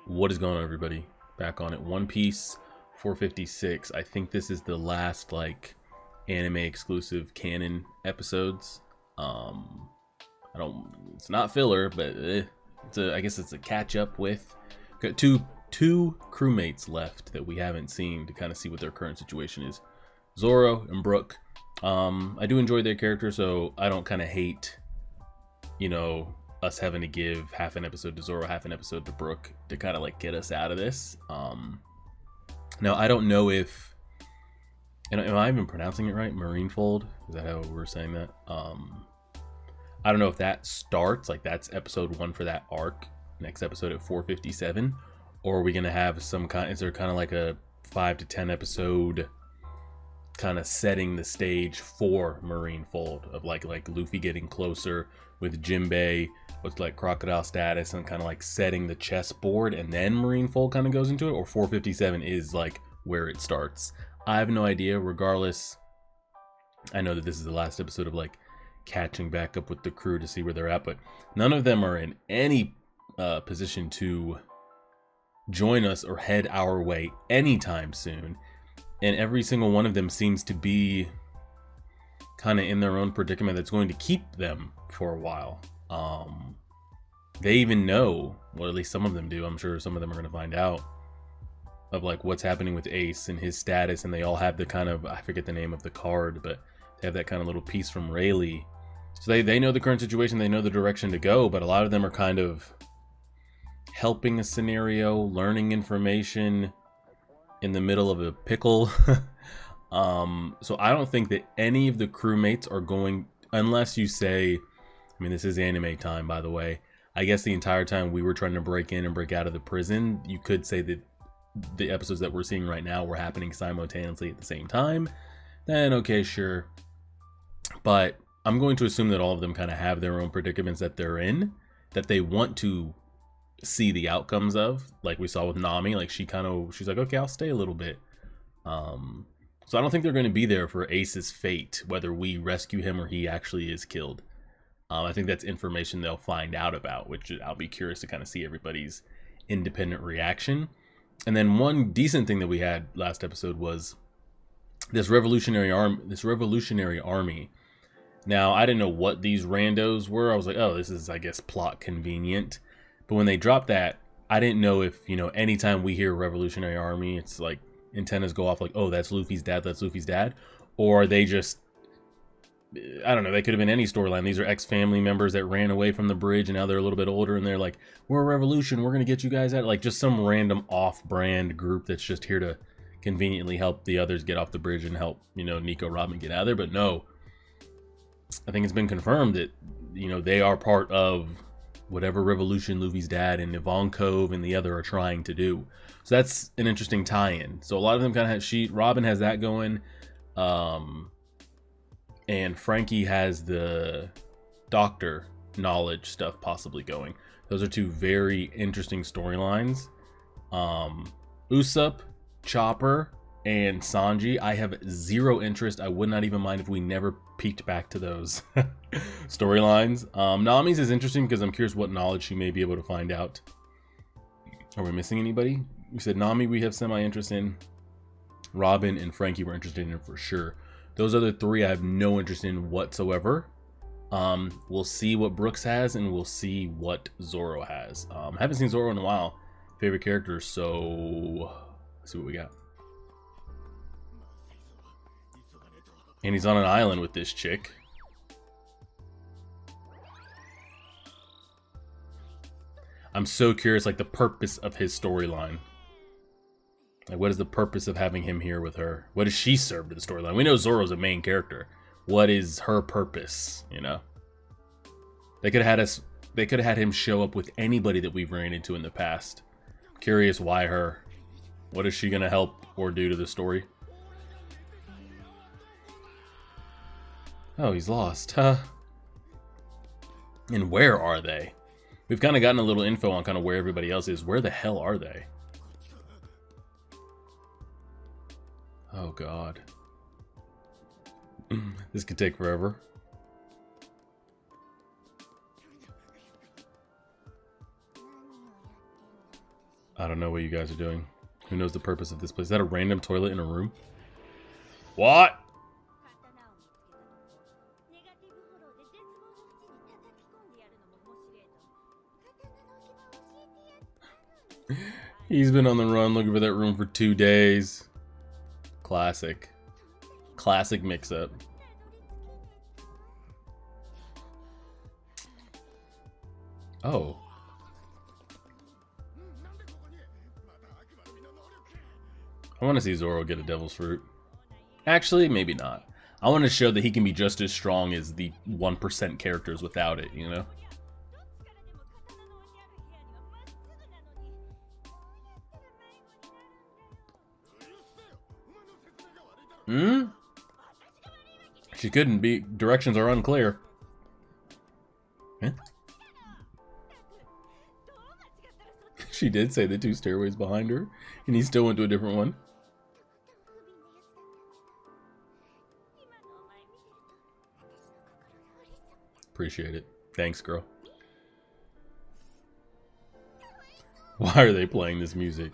What is going on, everybody? Back on it. One Piece 456. I think this is the last like anime exclusive canon episodes. I don't. It's not filler, but I guess it's a catch up with. Got two crewmates left that we haven't seen to kind of see what their current situation is. Zoro and Brook. I do enjoy their character, so I don't kind of hate, us having to give half an episode to Zoro, half an episode to Brook to kind of like get us out of this. Now I don't know if, and am I even pronouncing it right? Marineford? Is that how we're saying that? I don't know if that starts, like that's episode 1 for that arc, next episode at 457, or are we gonna have some kind, is there kind of like a 5 to 10 episode kind of setting the stage for Marineford of like Luffy getting closer with Jinbei with like crocodile status and kind of like setting the chessboard, and then Marineford kind of goes into it, or 457 is like where it starts? I have no idea. Regardless, I know that this is the last episode of like catching back up with the crew to see where they're at, but none of them are in any position to join us or head our way anytime soon, and every single one of them seems to be kind of in their own predicament that's going to keep them for a while. They even know, well, at least some of them do, I'm sure some of them are going to find out, of like what's happening with Ace and his status, and they all have the kind of, I forget the name of the card, but they have that kind of little piece from Rayleigh. So they know the current situation, they know the direction to go, but a lot of them are kind of helping a scenario, learning information in the middle of a pickle. So I don't think that any of the crewmates are going, unless you say, I mean, this is anime time, by the way. I guess the entire time we were trying to break in and break out of the prison, you could say that the episodes that we're seeing right now were happening simultaneously at the same time. Then, okay, sure. But I'm going to assume that all of them kind of have their own predicaments that they're in, that they want to see the outcomes of, like we saw with Nami. Like she's like, okay, I'll stay a little bit. So I don't think they're going to be there for Ace's fate, whether we rescue him or he actually is killed. I think that's information they'll find out about, which I'll be curious to kind of see everybody's independent reaction. And then one decent thing that we had last episode was this revolutionary army. Now, I didn't know what these randos were. I was like, oh, this is, I guess, plot convenient. But when they dropped that, I didn't know if, anytime we hear revolutionary army, it's like antennas go off like, oh, that's Luffy's dad, or they just, I don't know, they could have been any storyline. These are ex-family members that ran away from the bridge and now they're a little bit older and they're like, we're a revolution, we're gonna get you guys out. Like just some random off-brand group that's just here to conveniently help the others get off the bridge and help, Nico Robin get out of there. But no, I think it's been confirmed that, they are part of whatever revolution Luffy's dad and Ivankov and the other are trying to do. So that's an interesting tie-in. So a lot of them kind of have, Robin has that going, and Frankie has the doctor knowledge stuff possibly going. Those are two very interesting storylines. Usopp, Chopper, and Sanji, I have zero interest. I would not even mind if we never peeked back to those storylines. Nami's is interesting because I'm curious what knowledge she may be able to find out. Are we missing anybody? We said Nami we have semi-interest in. Robin and Frankie we're interested in for sure. Those other three I have no interest in whatsoever. We'll see what Brooks has, and we'll see what Zoro has. I haven't seen Zoro in a while. Favorite character, so let's see what we got. And he's on an island with this chick. I'm so curious, like the purpose of his storyline. Like, what is the purpose of having him here with her? What does she serve to the storyline? We know Zoro's a main character. What is her purpose? They could have had him show up with anybody that we've ran into in the past. Curious why her? What is she gonna help or do to the story? Oh, he's lost, huh? And where are they? We've kind of gotten a little info on kind of where everybody else is. Where the hell are they? Oh, God. This could take forever. I don't know what you guys are doing. Who knows the purpose of this place? Is that a random toilet in a room? What? He's been on the run looking for that room for 2 days. Classic. Classic mix-up. Oh. I want to see Zoro get a devil's fruit. Actually, maybe not. I want to show that he can be just as strong as the 1% characters without it, you know? Hmm? She couldn't be. Directions are unclear. Huh? She did say the 2 stairways behind her, and he still went to a different one. Appreciate it. Thanks, girl. Why are they playing this music?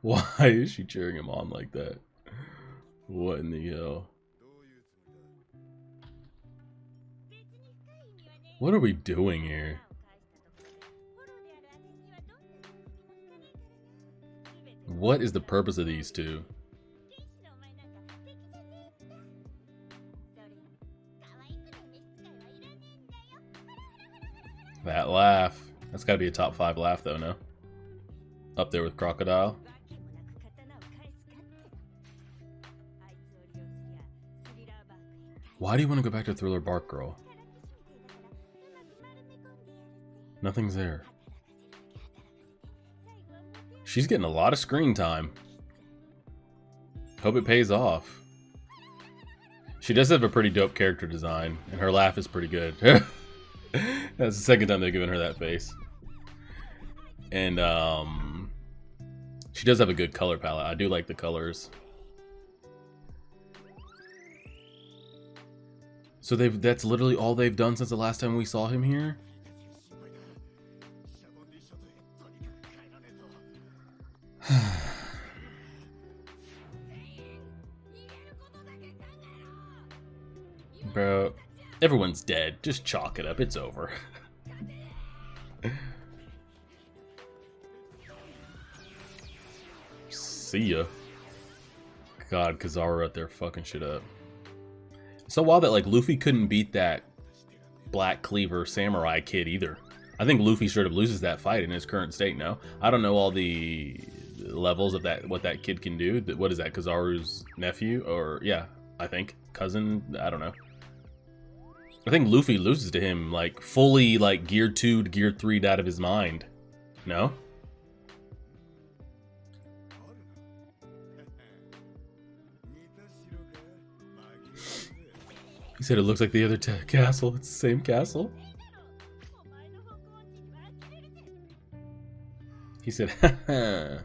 Why is she cheering him on like that? What in the hell? What are we doing here? What is the purpose of these two? That laugh. That's gotta be a top 5 laugh though, no? Up there with Crocodile. Why do you want to go back to Thriller Bark Girl? Nothing's there. She's getting a lot of screen time. Hope it pays off. She does have a pretty dope character design, and her laugh is pretty good. That's the second time they've given her that face. And she does have a good color palette. I do like the colors. So that's literally all they've done since the last time we saw him here? Bro, everyone's dead. Just chalk it up. It's over. See ya. God, Kizaru out there fucking shit up. So wild that like Luffy couldn't beat that Black Cleaver Samurai kid either. I think Luffy straight up loses that fight in his current state now. I don't know all the levels of that, what that kid can do. What is that, Kizaru's nephew? Or, yeah, I think. Cousin? I don't know. I think Luffy loses to him, like, fully, like, Gear 2 to Gear 3'd out of his mind. No? He said it looks like the other castle. It's the same castle. He said, haha.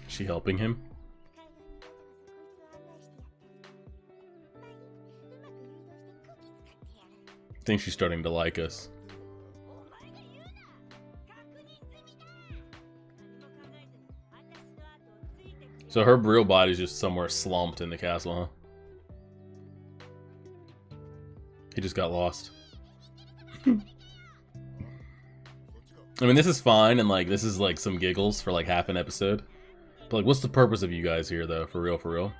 She helping him? I think she's starting to like us. So her real body's just somewhere slumped in the castle, huh? He just got lost. I mean, this is fine, and, like, this is, like, some giggles for, like, half an episode. But, like, what's the purpose of you guys here, though? For real, for real?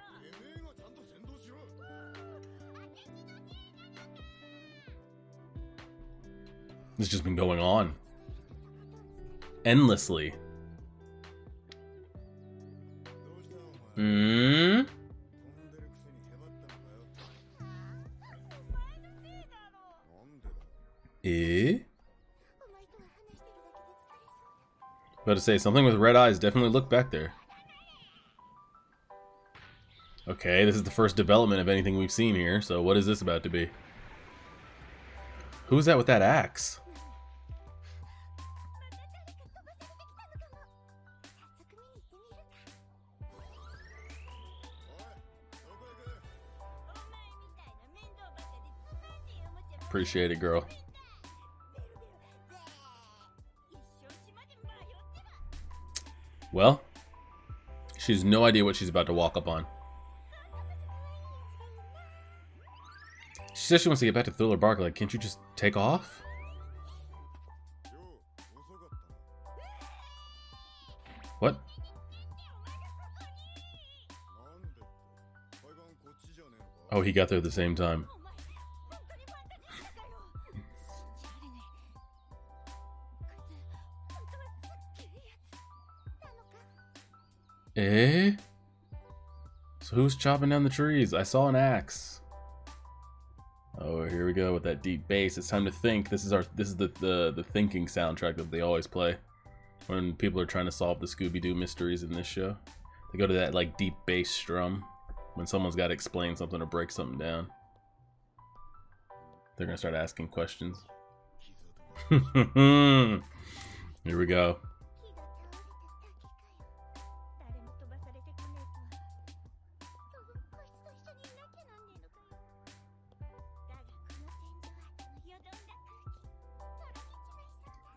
This has just been going on. Endlessly. Hmm? Eh? About to say, something with red eyes definitely look back there. Okay, this is the first development of anything we've seen here, so what is this about to be? Who's that with that axe? Appreciate it, girl. Well, she has no idea what she's about to walk up on. She says she wants to get back to Thriller Bark. Like, can't you just take off? What? Oh, he got there at the same time. Eh? So who's chopping down the trees? I saw an axe. Oh, here we go with that deep bass. It's time to think. This is the thinking soundtrack that they always play when people are trying to solve the Scooby-Doo mysteries in this show. They go to that like deep bass strum when someone's got to explain something or break something down. They're gonna start asking questions. Here we go.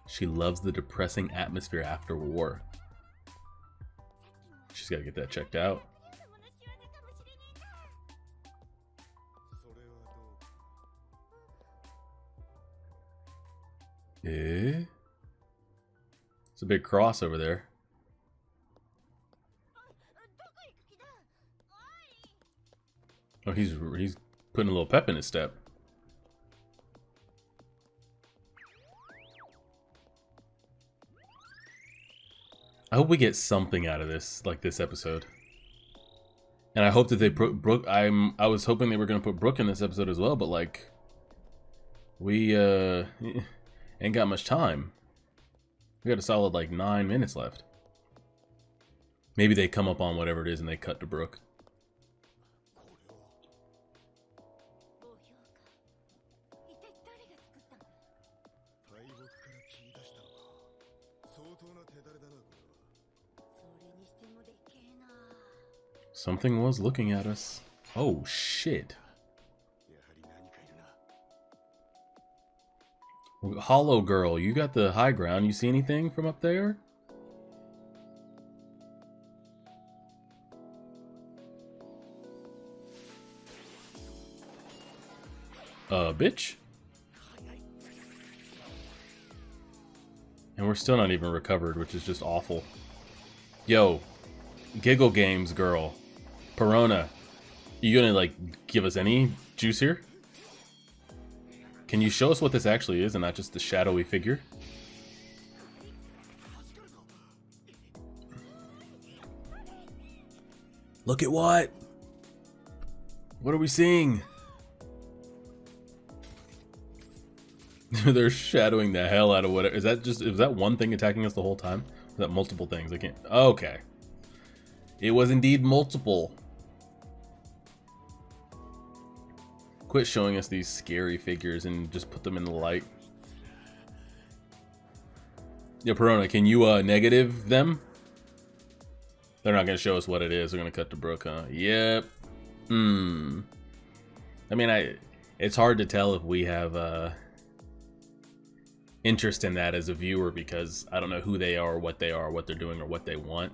She loves the depressing atmosphere after war. She's got to get that checked out. Eh? It's a big cross over there. Oh, he's putting a little pep in his step. I hope we get something out of this, like this episode. And I hope that they put Brook. I was hoping they were gonna put Brook in this episode as well, but like, we ain't got much time. We got a solid like 9 minutes left. Maybe they come up on whatever it is and they cut to Brook. Something was looking at us. Oh, shit. Hollow girl, you got the high ground. You see anything from up there? Bitch. And we're still not even recovered, which is just awful. Yo, Giggle Games girl. Perona, you gonna like give us any juice here? Can you show us what this actually is and not just the shadowy figure? Look at what? What are we seeing? They're shadowing the hell out of whatever. Is that one thing attacking us the whole time? Is that multiple things? I can't. Okay. It was indeed multiple. Quit showing us these scary figures and just put them in the light. Yeah, Perona, can you negative them? They're not gonna show us what it is. They're gonna cut to Brook, huh? Yep. I mean, it's hard to tell if we have interest in that as a viewer because I don't know who they are, what they're doing, or what they want.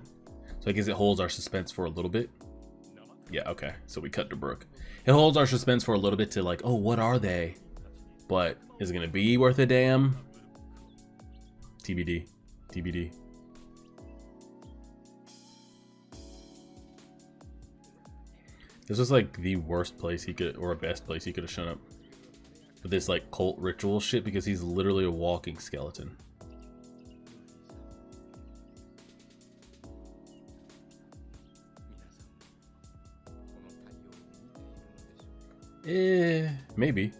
So I guess it holds our suspense for a little bit. Yeah, okay. So we cut to Brook. It holds our suspense for a little bit to like, oh, what are they? But is it gonna be worth a damn? TBD. TBD. This was like the worst place he could, or best place he could have shown up with this like cult ritual shit because he's literally a walking skeleton. Maybe.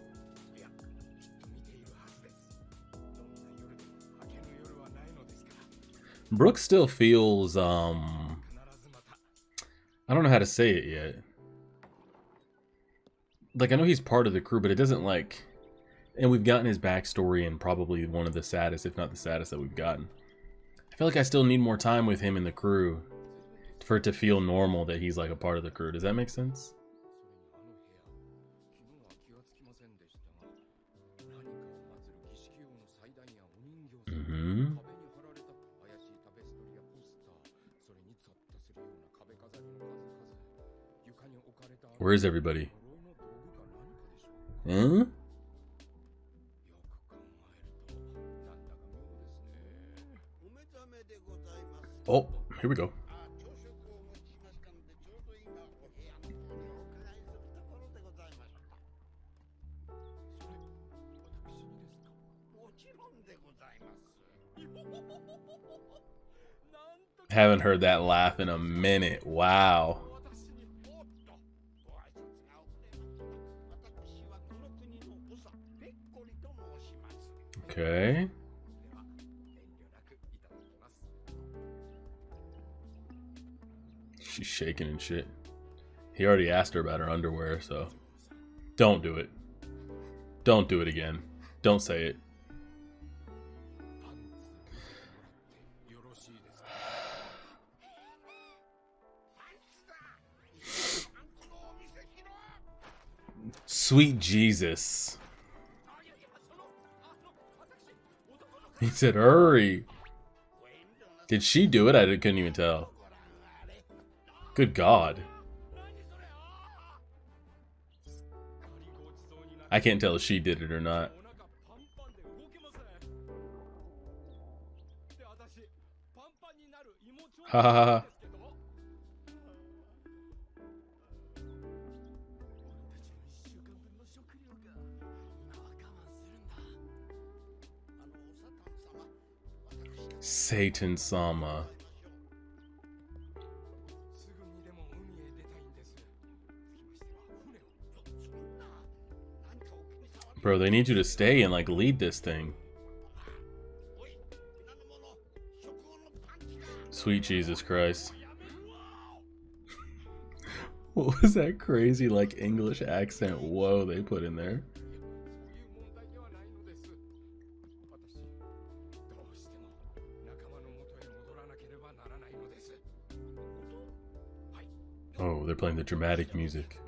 Brook still feels, I don't know how to say it yet. Like, I know he's part of the crew, but it doesn't like, and we've gotten his backstory and probably one of the saddest, if not the saddest that we've gotten. I feel like I still need more time with him in the crew for it to feel normal that he's like a part of the crew. Does that make sense? Where is everybody? Huh? Oh, here we go. Haven't heard that laugh in a minute. Wow. Okay. She's shaking and shit. He already asked her about her underwear, so don't do it. Don't do it again. Don't say it. Sweet Jesus. He said, hurry. Did she do it? I couldn't even tell. Good God. I can't tell if she did it or not. Ha ha ha. Satan Sama. Bro, they need you to stay and like lead this thing. Sweet Jesus Christ. What was that crazy like English accent whoa they put in there? Oh, they're playing the dramatic music.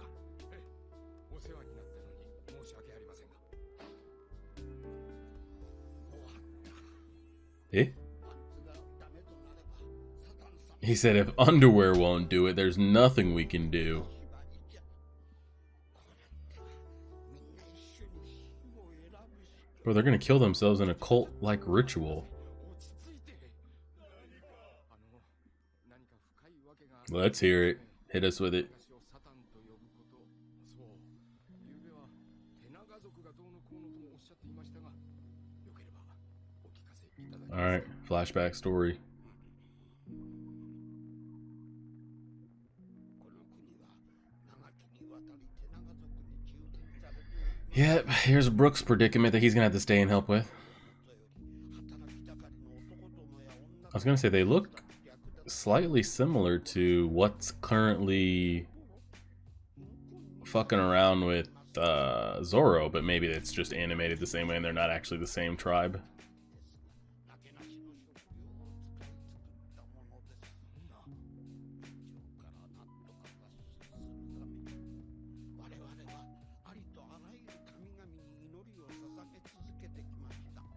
Eh? He said if underwear won't do it, there's nothing we can do. Bro, they're gonna kill themselves in a cult-like ritual. Let's hear it. Hit us with it. Alright, flashback story. Yep, here's Brook's predicament that he's gonna have to stay and help with. I was gonna say they look slightly similar to what's currently fucking around with Zoro, but maybe it's just animated the same way and they're not actually the same tribe.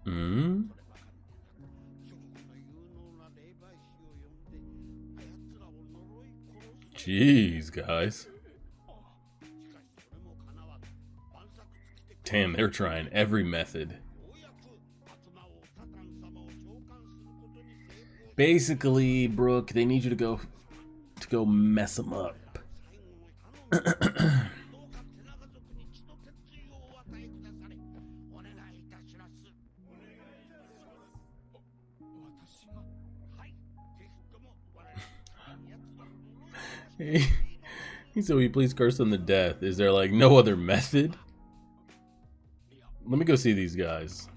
Hmm? Jeez, guys. Damn, they're trying every method. Basically, Brook, they need you to go mess them up. He said, will you please curse them to death? Is there like no other method? Let me go see these guys.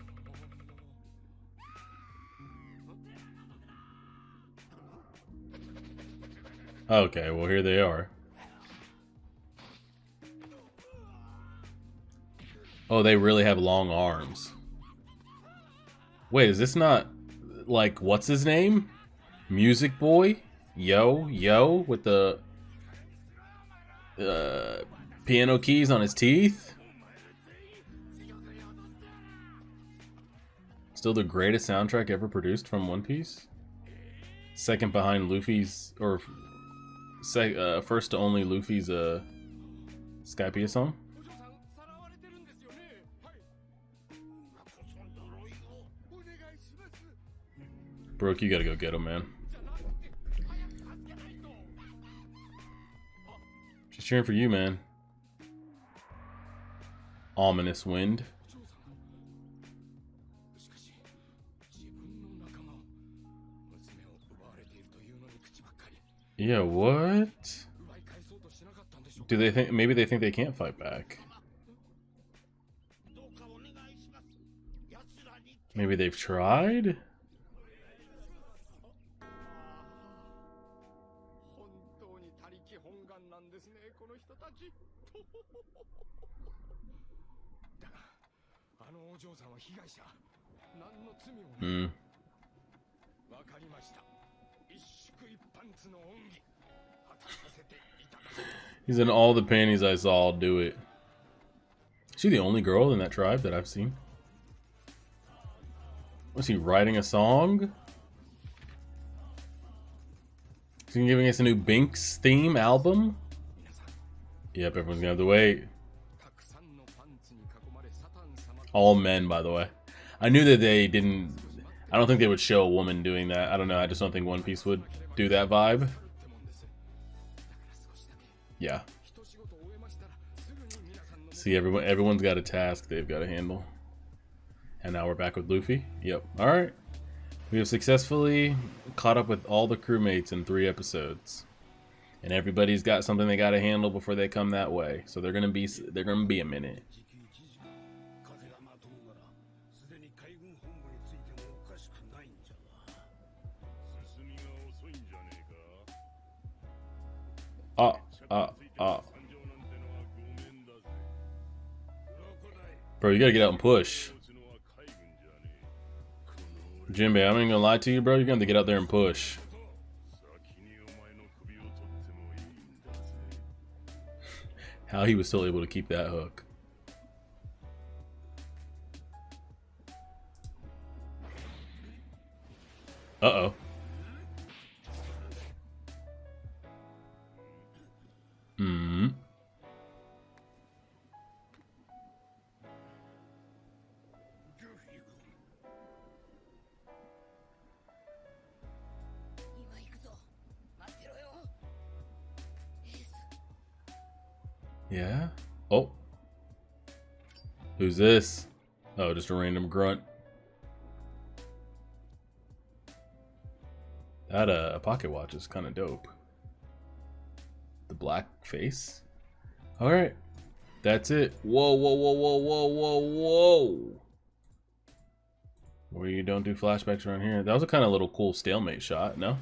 Okay, well here they are. Oh, they really have long arms. Wait, is this not like what's his name? Music Boy? Yo, with the piano keys on his teeth? Still the greatest soundtrack ever produced from One Piece? Second behind Luffy's, or first to only Luffy's Skype song? Brook, you gotta go get him, man. She's cheering for you, man. Ominous wind. Yeah, what? Do they think, maybe they think they can't fight back? Maybe they've tried? Hmm. He's in all the panties I saw, I'll do it. Is she the only girl in that tribe that I've seen? Was he writing a song? Is he giving us a new Binks theme album? Yep, everyone's gonna have to wait. All men, by the way. I knew that they didn't... I don't think they would show a woman doing that. I don't know, I just don't think One Piece would do that vibe. Yeah. See, everyone's got a task they've got to handle. And now we're back with Luffy. Yep. Alright. We have successfully caught up with all the crewmates in 3 episodes. And everybody's got something they got to handle before they come that way. So they're gonna be a minute. Bro, you gotta get out and push. Jinbei, I'm not gonna lie to you, bro. You're gonna have to get out there and push. How he was still able to keep that hook. Uh-oh. Hmm. Yeah? Oh. Who's this? Oh, just a random grunt. That pocket watch is kind of dope. The black face. All right. That's it. Whoa, whoa, whoa, whoa, whoa, whoa, whoa. Where you don't do flashbacks around here. That was a kind of little cool stalemate shot, no?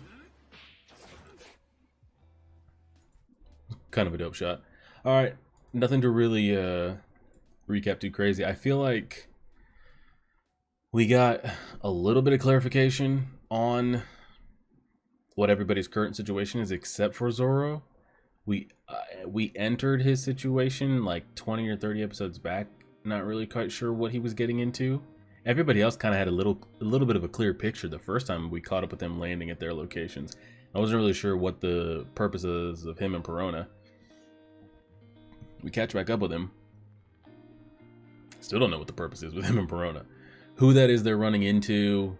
Kind of a dope shot. All right. Nothing to really recap too crazy. I feel like we got a little bit of clarification on what everybody's current situation is, except for Zoro. We entered his situation like 20 or 30 episodes back. Not really quite sure what he was getting into. Everybody else kind of had a little bit of a clear picture the first time we caught up with them landing at their locations. I wasn't really sure what the purpose is of him and Perona. We catch back up with him. Still don't know what the purpose is with him and Perona. Who that is they're running into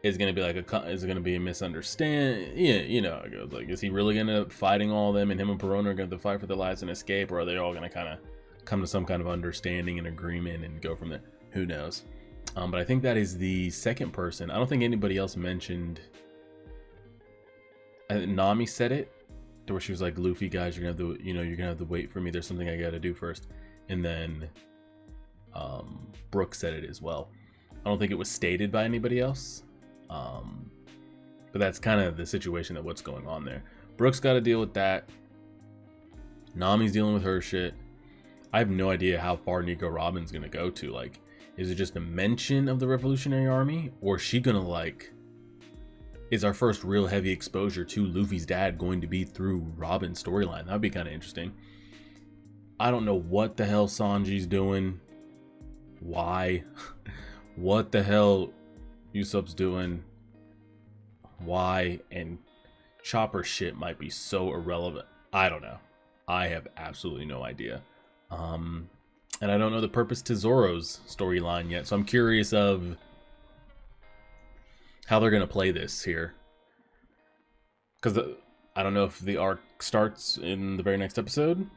is going to be like is it going to be a misunderstanding? Yeah, you know how it goes. Like, is he really going to end up fighting all of them, and him and Perona are going to fight for their lives and escape, or are they all going to kind of come to some kind of understanding and agreement and go from there? Who knows? But I think that is the second person. I don't think anybody else mentioned. Nami said it, to where she was like, "Luffy, guys, you're gonna have to, you're gonna have to wait for me. There's something I gotta do first." And then Brook said it as well. I don't think it was stated by anybody else. But that's kind of the situation that what's going on there. Brook's got to deal with that. Nami's dealing with her shit. I have no idea how far Nico Robin's gonna go to. Like, is it just a mention of the Revolutionary Army, or is she gonna like? Is our first real heavy exposure to Luffy's dad going to be through Robin's storyline? That'd be kind of interesting. I don't know what the hell Sanji's doing. Why? What the hell Usopp's doing? Why? And Chopper shit might be so irrelevant. I don't know. I have absolutely no idea. And I don't know the purpose to Zoro's storyline yet, so I'm curious of how they're going to play this here. Because I don't know if the arc starts in the very next episode.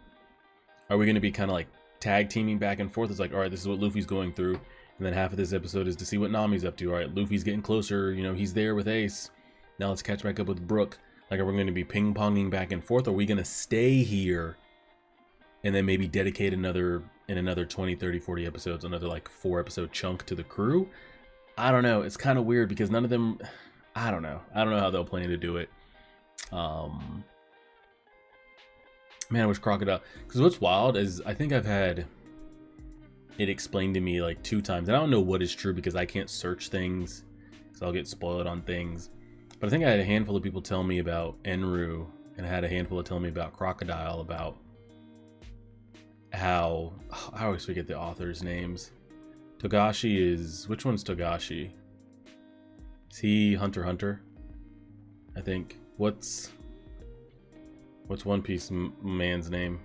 Are we going to be kind of like tag teaming back and forth? It's like, all right, this is what Luffy's going through. And then half of this episode is to see what Nami's up to. All right, Luffy's getting closer. You know, he's there with Ace. Now let's catch back up with Brook. Like, are we going to be ping-ponging back and forth? Are we going to stay here and then maybe dedicate another 20, 30, 40 episodes, another like 4-episode chunk to the crew? I don't know. It's kind of weird because none of them, I don't know how they'll plan to do it. Man, I wish Crocodile, because what's wild is I think I've had it explained to me like 2 times, and I don't know what is true because I can't search things because I'll get spoiled on things. But I think I had a handful of people tell me about Enru, and I had a handful of tell me about Crocodile, about how, I always forget the authors' names. Togashi is, which one's Togashi? Is he Hunter x Hunter? I think. What's One Piece man's name?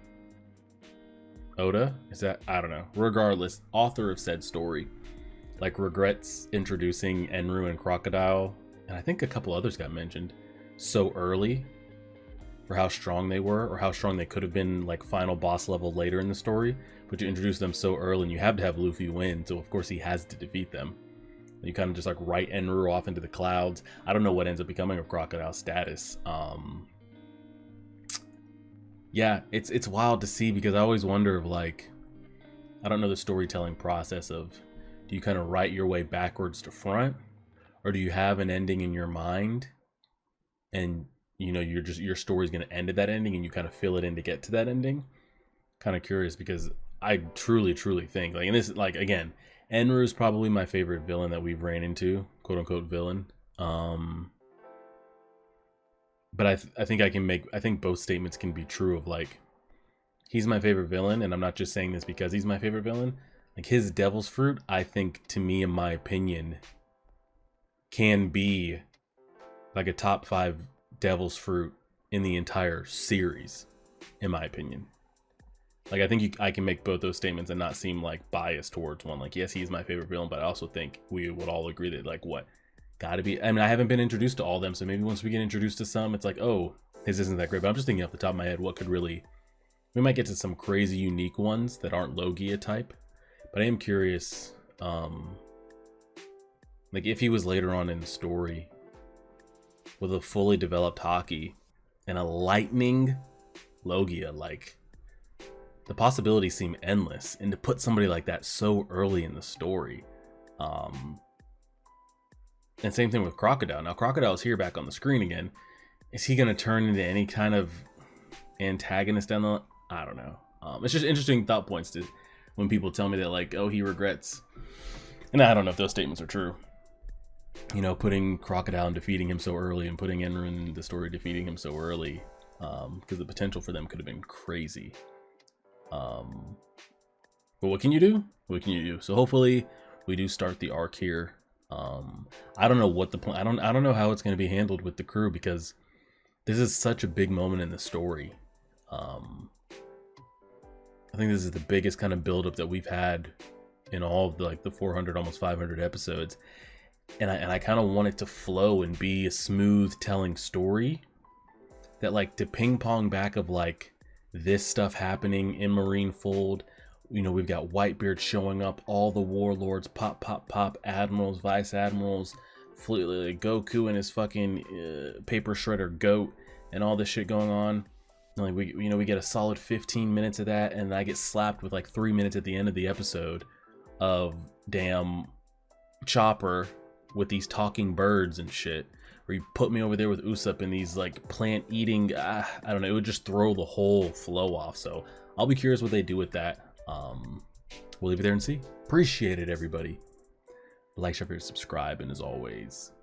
Oda? Is that? I don't know. Regardless, author of said story, like, regrets introducing Enru and Crocodile, and I think a couple others got mentioned, so early for how strong they were, or how strong they could have been like final boss level later in the story, but you introduce them so early and you have to have Luffy win, so of course he has to defeat them. You kind of just like write Enru off into the clouds. I don't know what ends up becoming of Crocodile's status. Yeah, it's wild to see, because I always wonder of like, I don't know the storytelling process of, do you kind of write your way backwards to front, or do you have an ending in your mind and you know your story's going to end at that ending and you kind of fill it in to get to that ending? Kind of curious, because I truly think, like, and this, like, again, Enru is probably my favorite villain that we've ran into, quote unquote villain. But I think I think both statements can be true of, like, he's my favorite villain, and I'm not just saying this because he's my favorite villain. Like, his Devil's Fruit, I think, to me, in my opinion, can be like a top 5 Devil's Fruit in the entire series, in my opinion. Like, I think I can make both those statements and not seem like biased towards one. Like, yes, he's my favorite villain, but I also think we would all agree that, like, what? Gotta be. I mean, I haven't been introduced to all of them, so maybe once we get introduced to some, it's like, oh, his isn't that great. But I'm just thinking off the top of my head, what could really... We might get to some crazy unique ones that aren't Logia type. But I am curious, like, if he was later on in the story with a fully developed Haki and a lightning Logia, like, the possibilities seem endless, and to put somebody like that so early in the story. And same thing with Crocodile. Now, Crocodile's here back on the screen again. Is he going to turn into any kind of antagonist down the line? I don't know. It's just interesting thought points to when people tell me that, like, oh, he regrets. And I don't know if those statements are true. You know, putting Crocodile and defeating him so early, and putting Enru in the story defeating him so early, because the potential for them could have been crazy. But what can you do? What can you do? So hopefully we do start the arc here. I don't know what the plan. I don't know how it's going to be handled with the crew, because this is such a big moment in the story. I think this is the biggest kind of buildup that we've had in all of the, like, the 400, almost 500 episodes, and I kind of want it to flow and be a smooth telling story. That, like, to ping pong back of, like, this stuff happening in Marineford. You know, we've got Whitebeard showing up, all the warlords, pop, admirals, vice admirals, Goku and his fucking paper shredder goat, and all this shit going on. And, like, we get a solid 15 minutes of that, and I get slapped with like 3 minutes at the end of the episode of damn Chopper with these talking birds and shit. Or you put me over there with Usopp in these, like, plant eating, I don't know, it would just throw the whole flow off. So I'll be curious what they do with that. We'll leave it there and see. Appreciate it, everybody. Like, share, subscribe, and as always,